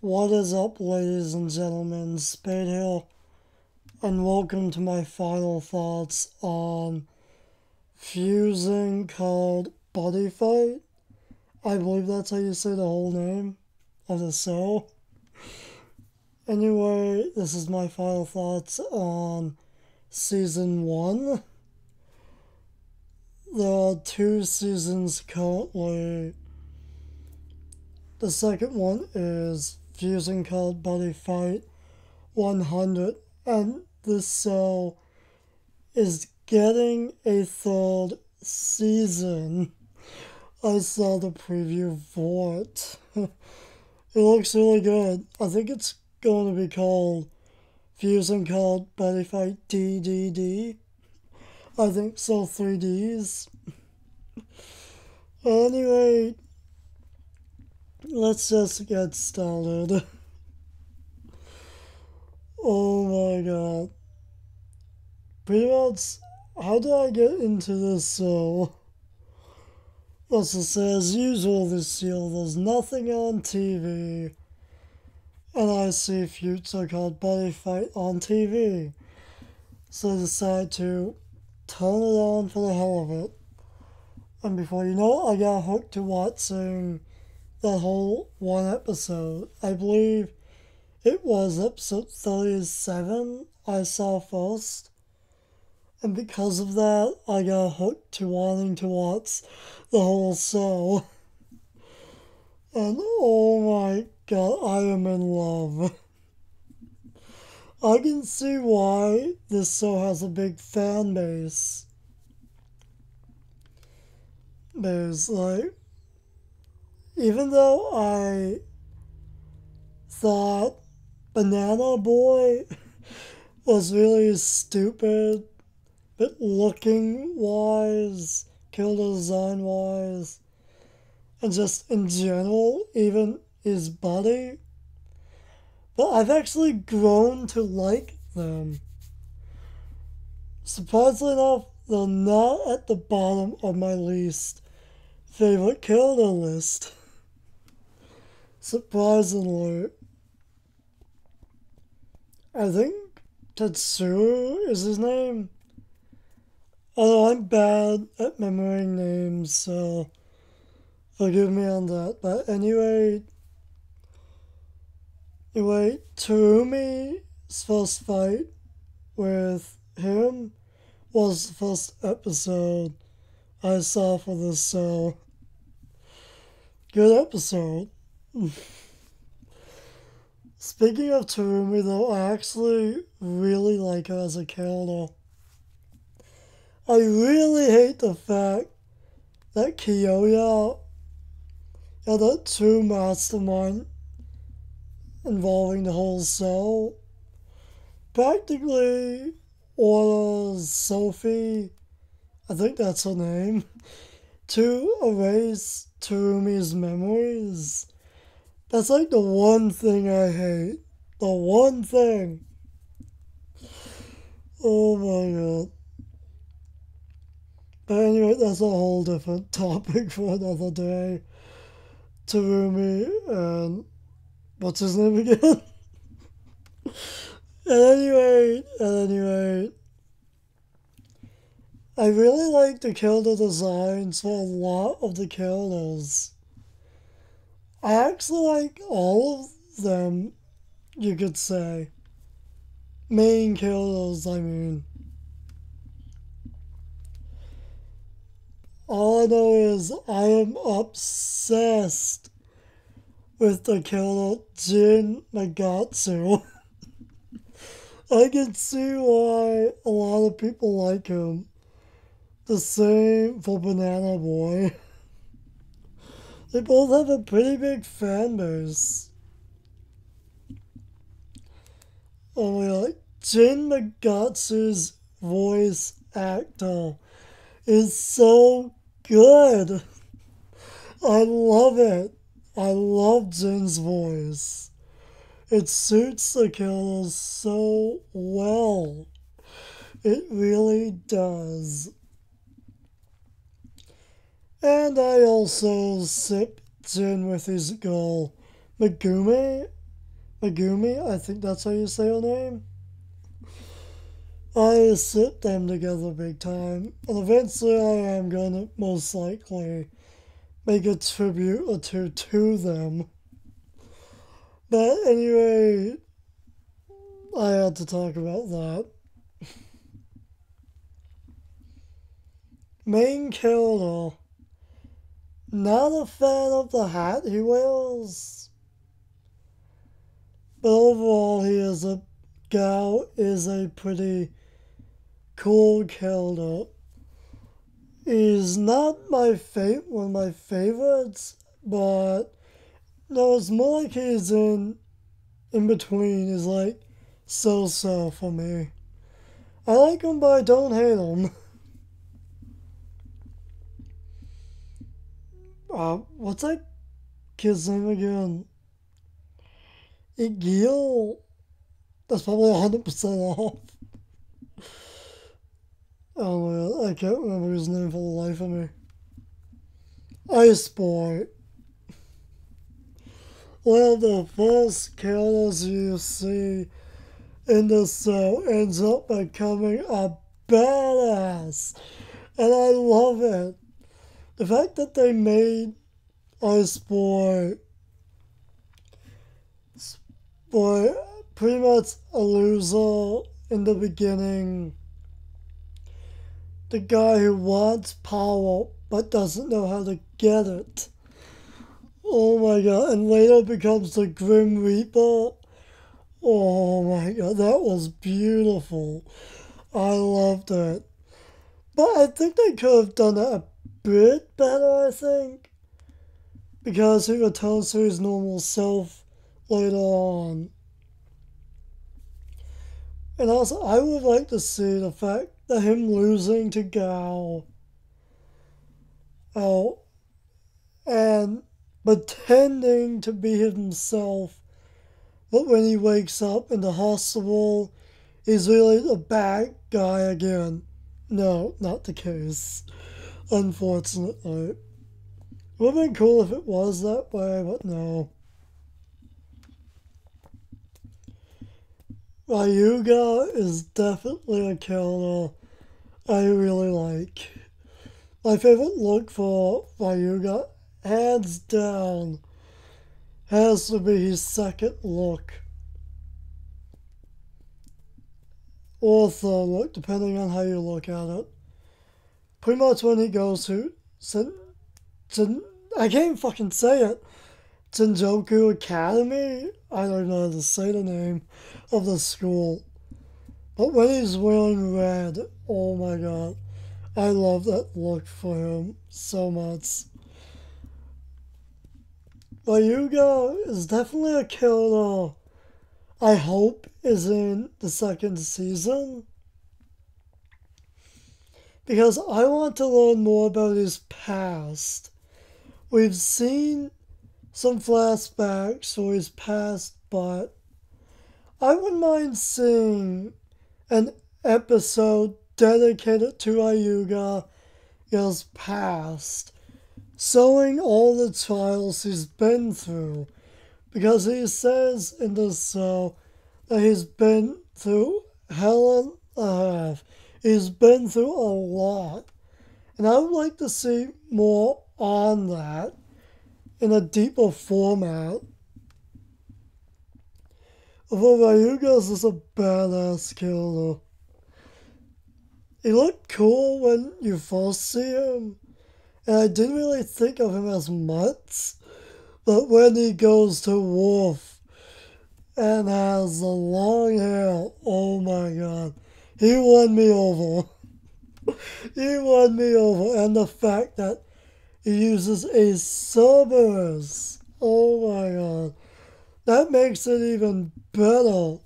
What is up, ladies and gentlemen? Spade here, and welcome to my final thoughts on fusing called Buddyfight. I believe that's how you say the whole name of the show. Anyway, this is my final thoughts on Season 1. There are 2 seasons currently. The second one is Fusing called Buddyfight 100, and this show is getting a third season. I saw the preview for it. It looks really good. I think it's going to be called Fusing called Buddyfight DDD. I think so, 3Ds. Anyway, let's just get started. Oh my god. Pretty much, how did I get into this show? Let's just say, as usual this year, there's nothing on TV. And I see Future called Buddyfight on TV. So I decide to turn it on for the hell of it. And before you know it, I got hooked to watching that whole one episode. I believe it was episode 37 I saw first. And because of that, I got hooked to wanting to watch the whole show. And oh my god, I am in love. I can see why this show has a big fan base. There's like, even though I thought Banana Boy was really stupid, but looking wise, character design wise, and just in general, even his body. But I've actually grown to like them. Surprisingly enough, they're not at the bottom of my least favorite character list. Surprisingly. I think Tetsu is his name. Although I'm bad at remembering names, so forgive me on that. But anyway, Terumi's first fight with him was the first episode I saw for this show. Good episode. Speaking of Terumi, though, I actually really like her as a character. I really hate the fact that Kiyoya had that true mastermind involving the whole show practically orders Sophie, I think that's her name, to erase Terumi's memories. That's like the one thing I hate. The one thing. Oh my god. But anyway, that's a whole different topic for another day. Terumi and what's his name again? Anyway, I really like the character designs for a lot of the characters. I actually like all of them, you could say. Main characters, I mean. All I know is I am obsessed with the character Jin Nagatsu. I can see why a lot of people like him. The same for Banana Boy. They both have a pretty big fan base. Oh my god, Jin Nagatsu's voice actor is so good. I love it. I love Jin's voice. It suits the characters so well. It really does. And I also sip Jin with his girl, Megumi. Megumi, I think that's how you say her name. I sit them together big time, and eventually I am gonna most likely make a tribute or two to them. But anyway, I had to talk about that. Main character, not a fan of the hat he wears, but overall Gao is a pretty cool character. He's not one of my favorites, but no, it's more like he's in between. He's like so for me. I like him, but I don't hate him. What's that kid's name again? Igil? That's probably 100% off. Oh man, I can't remember his name for the life of me. Ice Boy. One of the first characters you see in the show ends up becoming a badass. And I love it. The fact that they made Ice Boy pretty much a loser in the beginning. The guy who wants power but doesn't know how to get it. Oh my god, and later becomes the Grim Reaper. Oh my god, that was beautiful. I loved it. But I think they could have done it a bit better, I think. Because he returns to his normal self later on. And also, I would like to see the fact that him losing to Gao and pretending to be himself, but when he wakes up in the hospital, he's really the bad guy again. No, not the case. Unfortunately. It would have been cool if it was that way, but no. Ryuga is definitely a character I really like. My favorite look for Ryuga, hands down, has to be his second look. Or third look, depending on how you look at it. Pretty much when he goes to I can't even fucking say it. Shinjuku Academy? I don't know how to say the name of the school. But when he's wearing red, oh my god. I love that look for him so much. Ryuga is definitely a character I hope is in the second season. Because I want to learn more about his past. We've seen some flashbacks for his past, but I wouldn't mind seeing an episode dedicated to Ryuga's past, showing all the trials he's been through. Because he says in the show that he's been through hell and a half. He's been through a lot. And I would like to see more on that in a deeper format. Although Ryuga's is a badass killer. He looked cool when you first see him, and I didn't really think of him as much, but when he goes to Wolf and has the long hair, oh my god, he won me over. He won me over, and the fact that he uses a Cerberus, oh my god, that makes it even better.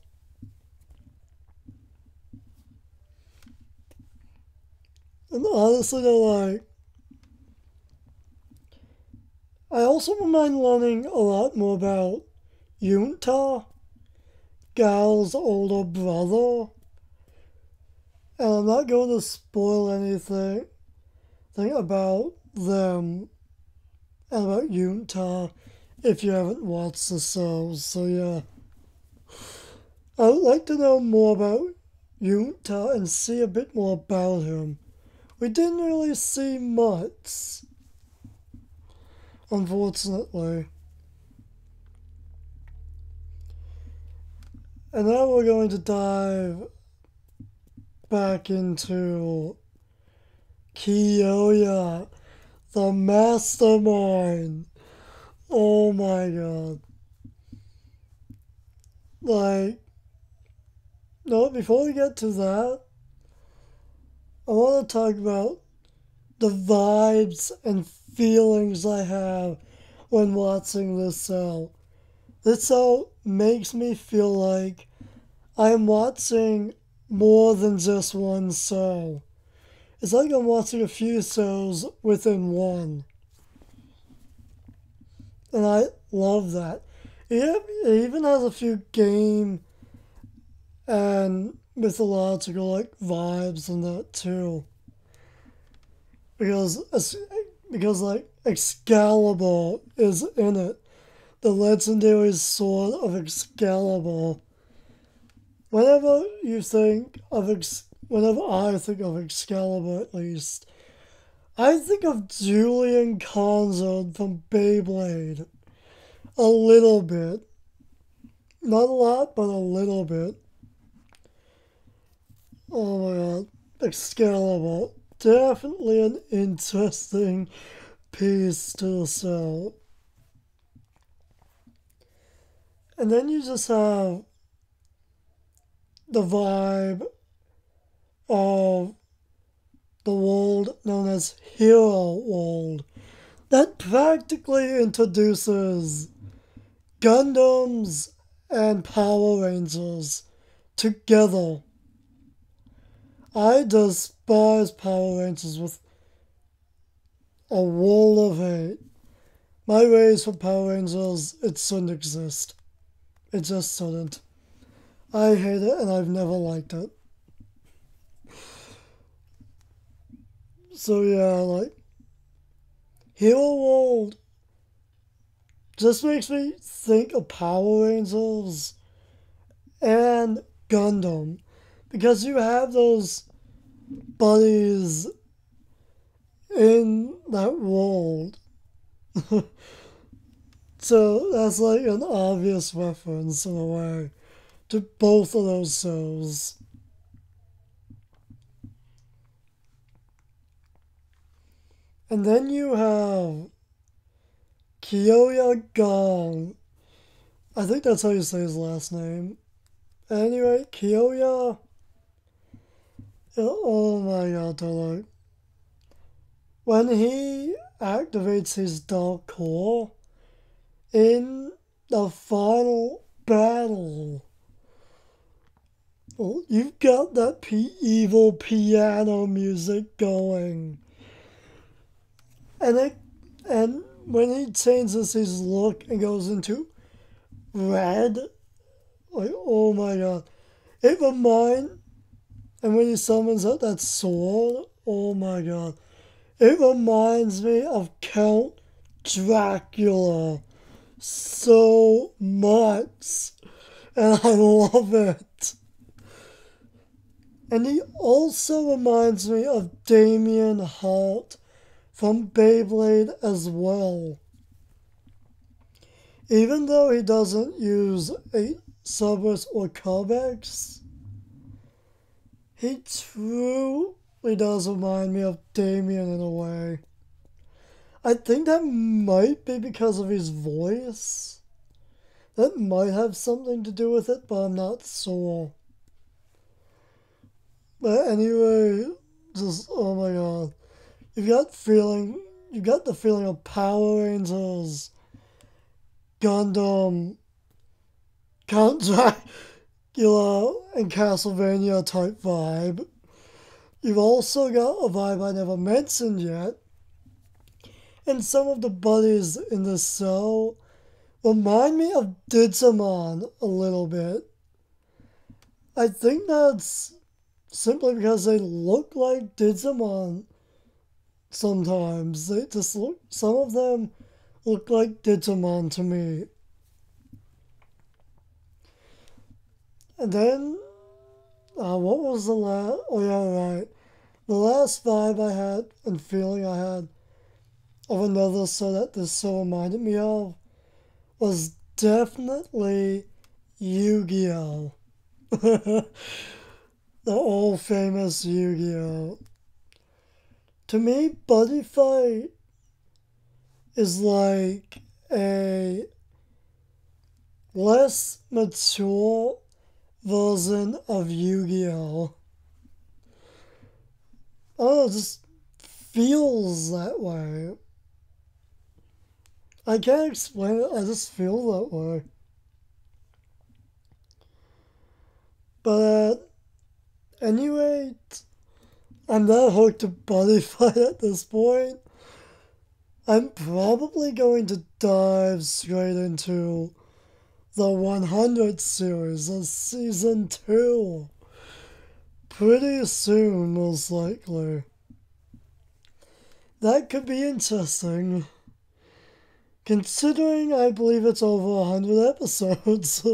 And honestly, I also wouldn't mind learning a lot more about Yunta, Gao's older brother. And I'm not going to spoil anything about them and about Yunta if you haven't watched the show. So yeah. I would like to know more about Yuta and see a bit more about him. We didn't really see much, unfortunately. And now we're going to dive back into Kiyoya, the mastermind. Oh my god. Like, no, before we get to that, I want to talk about the vibes and feelings I have when watching this show. This show makes me feel like I am watching more than just one show. It's like I'm watching a few shows within one. And I love that. It even has a few game and mythological like vibes in that too. Because like Excalibur is in it. The legendary sword of Excalibur. Whenever I think of Excalibur at least, I think of Julian Conzard from Beyblade. A little bit. Not a lot, but a little bit. Oh my god. Excalibur. Definitely an interesting piece to sell. And then you just have the vibe of the world known as Hero World that practically introduces Gundams and Power Rangers together. I despise Power Rangers with a wall of hate. My race for Power Rangers, it shouldn't exist. It just shouldn't. I hate it and I've never liked it. So yeah, like, Hero World just makes me think of Power Rangers and Gundam. Because you have those buddies in that world. So that's like an obvious reference in a way to both of those shows. And then you have Kiyoya Gong. I think that's how you say his last name. Anyway, Kiyoya. Oh my god, Tolo. When he activates his dark core in the final battle, well, you've got that evil piano music going. And when he changes his look and goes into red, like, oh my god. And when he summons out that sword, oh my god. It reminds me of Count Dracula so much. And I love it. And he also reminds me of Damien Hart from Beyblade as well. Even though he doesn't use a Cerberus or Codex, he truly does remind me of Damien in a way. I think that might be because of his voice. That might have something to do with it, but I'm not sure. But anyway, just, oh my god. You've got the feeling of Power Rangers, Gundam, Count Dracula, and Castlevania type vibe. You've also got a vibe I never mentioned yet. And some of the buddies in this show remind me of Digimon a little bit. I think that's simply because they look like Digimon sometimes. Some of them look like Digimon to me. And then, what was the last? Oh yeah, right. The last vibe I had and feeling I had of another show that this show reminded me of was definitely Yu-Gi-Oh! The old famous Yu-Gi-Oh! To me, Buddyfight is like a less mature version of Yu-Gi-Oh! I don't know, it just feels that way. I can't explain it, I just feel that way. But anyway, I'm not hooked to Buddyfight at this point. I'm probably going to dive straight into the 100 series of season 2 pretty soon, most likely. That could be interesting, considering I believe it's over 100 episodes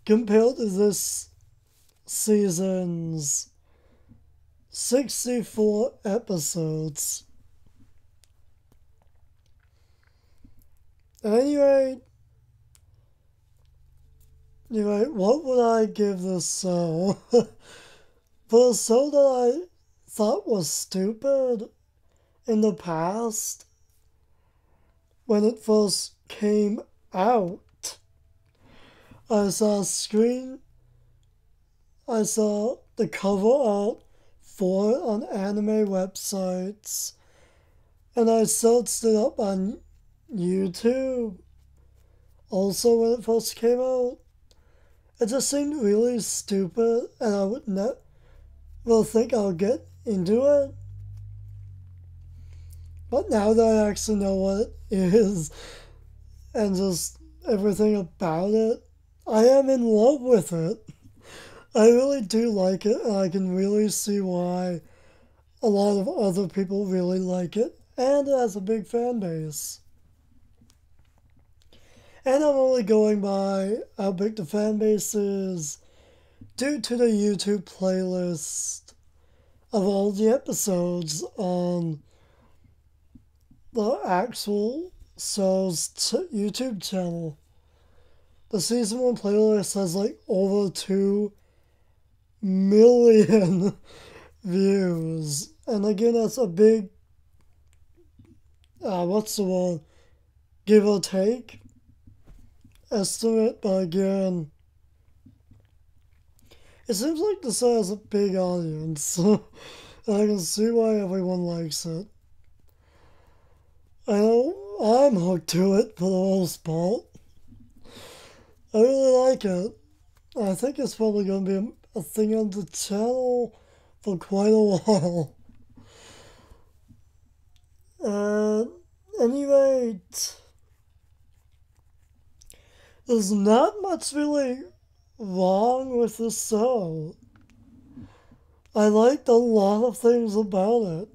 compared to this season's 64 episodes. Anyway, what would I give this show? For a show that I thought was stupid in the past, when it first came out, I saw the cover art for it on anime websites, and I searched it up on YouTube. Also, when it first came out, it just seemed really stupid, and I would never think I'll get into it. But now that I actually know what it is, and just everything about it, I am in love with it. I really do like it, and I can really see why a lot of other people really like it, and it has a big fan base. And I'm only going by how big the fan base is due to the YouTube playlist of all the episodes on the actual show's YouTube channel. The season 1 playlist has like over 2 million views. And again, that's a big, what's the word? Give or take estimate, but again, it seems like the show has a big audience, and I can see why everyone likes it. I know I'm hooked to it for the most part. I really like it. I think it's probably going to be a thing on the channel for quite a while. Anyway, there's not much really wrong with this show. I liked a lot of things about it.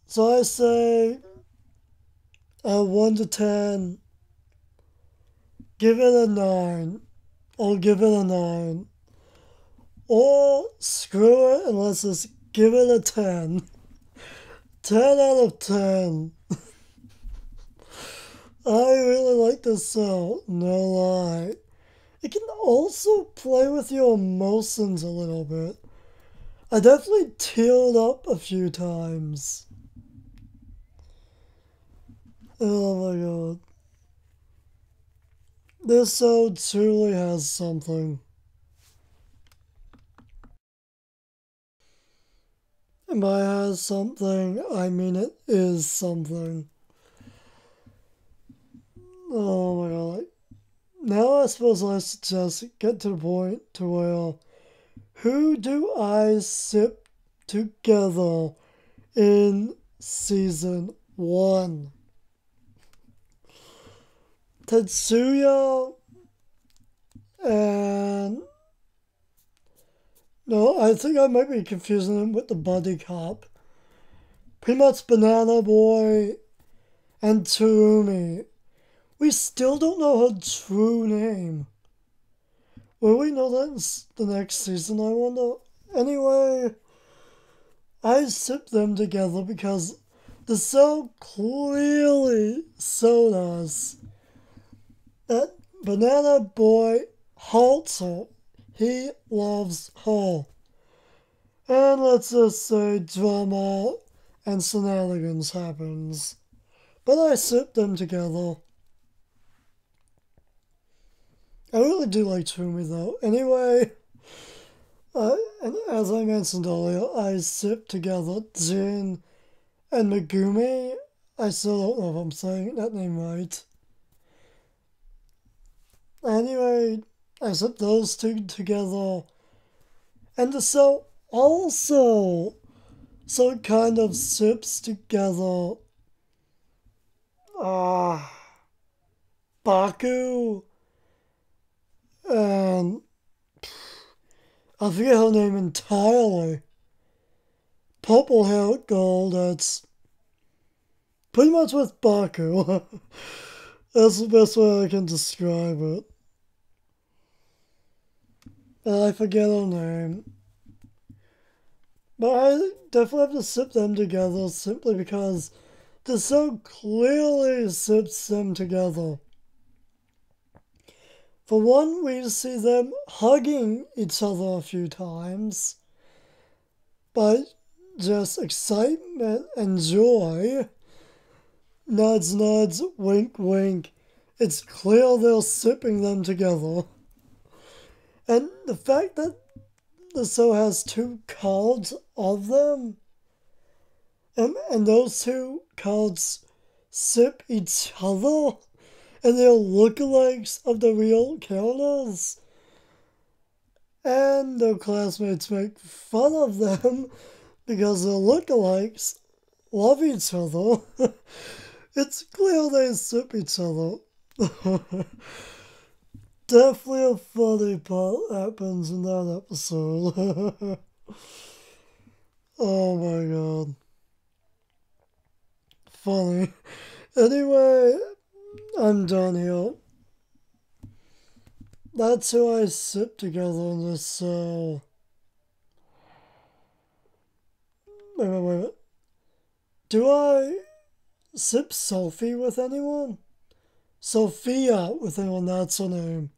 So I say 1 to 10, give it a 9. I'll give it a 9. Or screw it and let's just give it a 10. 10 out of 10. I really like this show, no lie. It can also play with your emotions a little bit. I definitely teared up a few times. Oh my god. This show truly has something. And by has something, I mean it is something. Oh my god. Now I suppose I should just get to the point to where who do I ship together in season 1? Tetsuya and... No, I think I might be confusing him with the buddy cop. Pretty much Banana Boy and Tsurumi. We still don't know her true name. Will we know that in the next season, I wonder? Anyway, I sip them together because the show clearly showed us that Banana Boy hates her. He loves her. And let's just say drama and shenanigans happens. But I sip them together. I really do like Toomey though. Anyway, and as I mentioned earlier, I sip together Jin and Megumi. I still don't know if I'm saying that name right. Anyway, I sip those two together. And the show also so it kind of sips together Baku and I forget her name entirely. Purple hair girl that's pretty much with Baku. That's the best way I can describe it. And I forget her name. But I definitely have to sip them together simply because the show clearly sips them together. For one, we see them hugging each other a few times, but just excitement and joy. Nods, nods, wink, wink. It's clear they're sipping them together. And the fact that the show has two cards of them, and those two cards sip each other, and they're lookalikes of the real characters. And their classmates make fun of them because their lookalikes love each other. It's clear they sip each other. Definitely a funny part happens in that episode. Oh my god. Funny. Anyway, I'm done here. That's who I sip together in this show. Wait. Do I sip Sophie with anyone? Sophia with anyone, that's her name.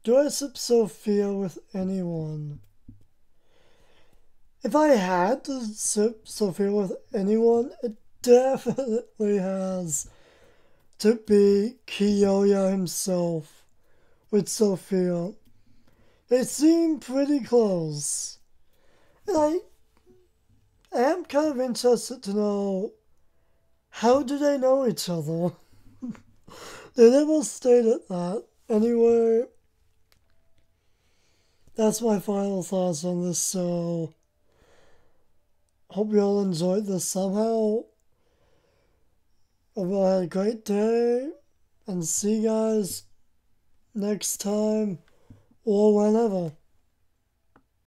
Do I sip Sophia with anyone? If I had to sip Sophia with anyone, it definitely has to be Kiyoya himself with Sophia. They seem pretty close. And I am kind of interested to know, how do they know each other? They never stated that. Anyway, that's my final thoughts on this show. Hope you all enjoyed this somehow. Hope you all had a great day. And see you guys next time or whenever.